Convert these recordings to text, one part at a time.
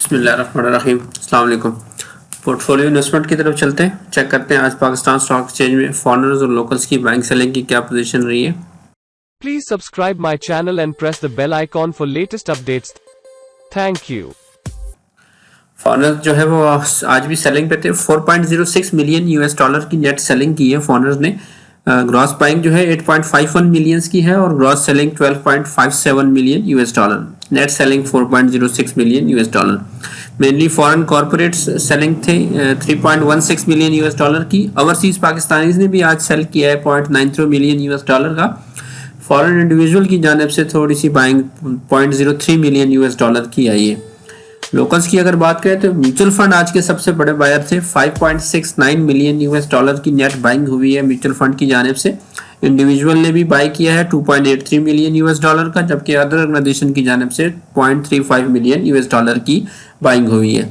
बिस्मिल्लाहिर्रहमानिर्रहीम। अस्सलाम वालेकुम। पोर्टफोलियो इन्वेस्टमेंट की तरफ चलते हैं, चेक करते हैं आज पाकिस्तान स्टॉक एक्सचेंज में फॉरेनर्स और लोकल्स की बाइंग सेलिंग की क्या पोजीशन रही है। Please subscribe my channel and press the bell icon for latest updates. Thank you. Foreigners जो है वो आज भी सेलिंग पे थे। 4.06 मिलियन यूएस डॉलर की नेट सेलिंग की है फॉरेनर्स ने। ग्रॉस बाइंग जो है 8.51 मिलियंस की है और gross selling 12.57 million US dollar. Net selling 4.06 million US dollar. Mainly foreign corporates selling थे 3.16 मिलियन यूएस डॉलर की। ओवरसीज पाकिस्तानीज ने भी आज सेल किया है 0.93 मिलियन यूएस डॉलर का। फॉरेन इंडिविजुअल की जानिब से थोड़ी सी बाइंग 0.03 मिलियन यूएस डॉलर की आई है। लोकल्स की अगर बात करें तो म्यूचुअल फंड आज के सबसे बड़े बायर थे। 5.69 मिलियन यूएस डॉलर की नेट बाइंग हुई है म्यूचुअल फंड की जानिब से। इंडिविजुअल ने भी बाई किया है 2.83 मिलियन यूएस डॉलर का, जबकि अदर ऑर्गेनाइजेशन की जानिब से 0.35 मिलियन यूएस डॉलर की बाइंग हुई है।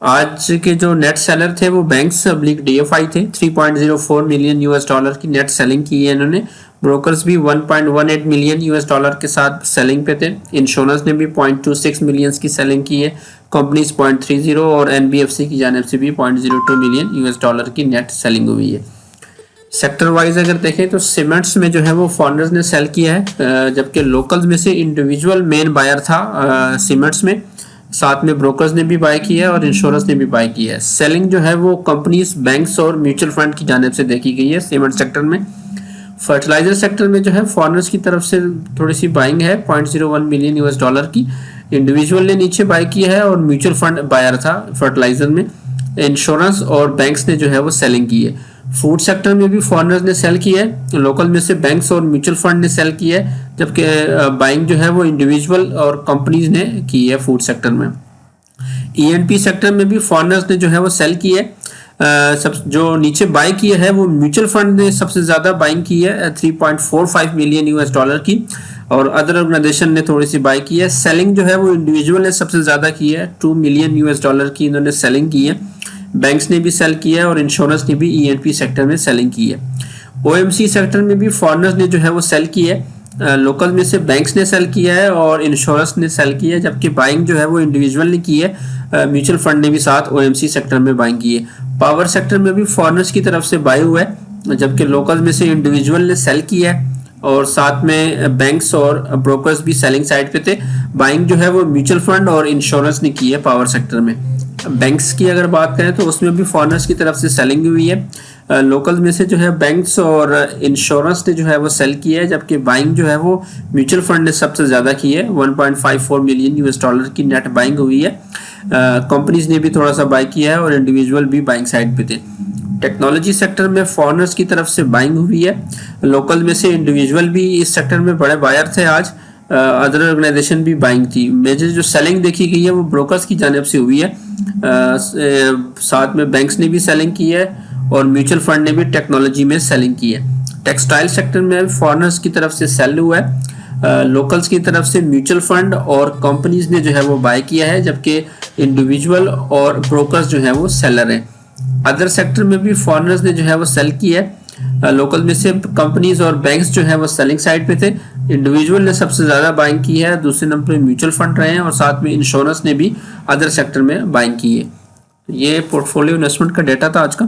आज के जो नेट सेलर थे वो बैंक्स अब्लिक डीएफआई थे। 3.04 मिलियन यूएस डॉलर की नेट सेलिंग की है इन्होंने। ब्रोकर्स भी 1.18 मिलियन यूएस डॉलर के साथ सेलिंग पे थे। इंश्योरेंस ने भी 0.26 मिलियंस की सेलिंग की है। कंपनीज 0.30 और एनबीएफसी की जानिब से भी 0.02 मिलियन यूएस डॉलर की नेट सेलिंग हुई है। सेक्टर वाइज अगर देखें तो सीमेंट्स में जो है वो फॉरेनर्स ने सेल किया है, जबकि लोकल्स में से इंडिविजुअल मेन बायर था सीमेंट्स में। साथ में ब्रोकर्स ने भी बाय किया है और इंश्योरेंस ने भी बाय किया है। सेलिंग जो है वो कंपनीज, बैंक्स और म्यूचुअल फंड की जानिब से देखी गई है सीमेंट सेक्टर में। फर्टिलाइजर सेक्टर में जो है फॉरेनर्स की तरफ से थोड़ी सी बाइंग है 0.01 मिलियन यूएस डॉलर की। इंडिविजुअल ने नीचे बाय किया है और म्यूचुअल फंड बायर था फर्टिलाइजर में। इंश्योरेंस और बैंक्स ने जो है वो सेलिंग की है। फूड सेक्टर में भी फॉरेनर्स ने सेल किया है। लोकल में से बैंक्स और म्यूचुअल फंड ने सेल किया है, जबकि बाइंग जो है वो इंडिविजुअल और कंपनीज ने की है फूड सेक्टर में। ईएनपी सेक्टर में भी फॉरेनर्स ने जो है वो सेल किया है। सब जो नीचे बाय किया है वो म्यूचुअल फंड ने सबसे ज्यादा बाइंग की है 3.45 मिलियन यूएस डॉलर की, और अदर ऑर्गेनाइजेशन ने थोड़ी सी बाय की है। सेलिंग जो है वो इंडिविजुअल ने सबसे ज्यादा की है 2 मिलियन यूएस डॉलर की इन्होंने सेलिंग की है। बैंक्स ने भी सेल किया है और इंश्योरेंस ने भी ईएनपी सेक्टर में सेलिंग की है। ओएमसी सेक्टर में भी फॉरेनर्स ने जो है वो सेल की है। लोकल में से बैंक्स ने सेल किया है और इंश्योरेंस ने सेल किया है, जबकि बाइंग जो है वो इंडिविजुअल ने की है। म्यूचुअल फंड ने भी साथ ओएमसी सेक्टर में बाइंग की है। पावर सेक्टर में भी फॉरेनर्स की तरफ से बाय हुआ है, जबकि लोकल में से इंडिविजुअल ने सेल किया है और साथ में बैंक्स और ब्रोकर्स भी सेलिंग साइड पे थे। बाइंग जो है वो म्यूचुअल फंड और इंश्योरेंस ने की है पावर सेक्टर में। बैंक्स की अगर बात करें तो उसमें भी फॉरेनर्स की तरफ से सेलिंग हुई है। लोकल में से जो है बैंक्स और इंश्योरेंस ने जो है वो सेल किया है, जबकि बाइंग जो है वो म्यूचुअल फंड ने सबसे ज़्यादा की है। 1.54 मिलियन यूएस डॉलर की नेट बाइंग हुई है। कंपनीज ने भी थोड़ा सा बाय किया है और इंडिविजुअल भी बाइंग साइड पे थे। टेक्नोलॉजी सेक्टर में फॉरेनर्स की तरफ से बाइंग हुई है। लोकल में से इंडिविजुअल भी इस सेक्टर में बड़े बायर थे आज। अदर ऑर्गेनाइजेशन भी बाइंग थी। मेजर जो सेलिंग देखी गई है वो ब्रोकर्स की जानिब से हुई है। साथ में बैंक्स ने भी सेलिंग की है और म्यूचुअल फंड ने भी टेक्नोलॉजी में सेलिंग की है। टेक्सटाइल सेक्टर में फॉरेनर्स की तरफ से सेल हुआ है। लोकल्स की तरफ से म्यूचुअल फंड और कंपनीज ने जो है वो बाय किया है, जबकि इंडिविजुअल और ब्रोकर्स जो है वो सेलर हैं। अदर सेक्टर में भी फॉरेनर्स ने जो है वो सेल किया है। लोकल में से कंपनीज और बैंक्स जो है वो सेलिंग साइड पे थे। इंडिविजुअल ने सबसे ज्यादा बाइंग की है, दूसरे नंबर पे म्यूचुअल फंड रहे हैं और साथ में इंश्योरेंस ने भी अदर सेक्टर में बाइंग की है। ये पोर्टफोलियो इन्वेस्टमेंट का डेटा था आज का।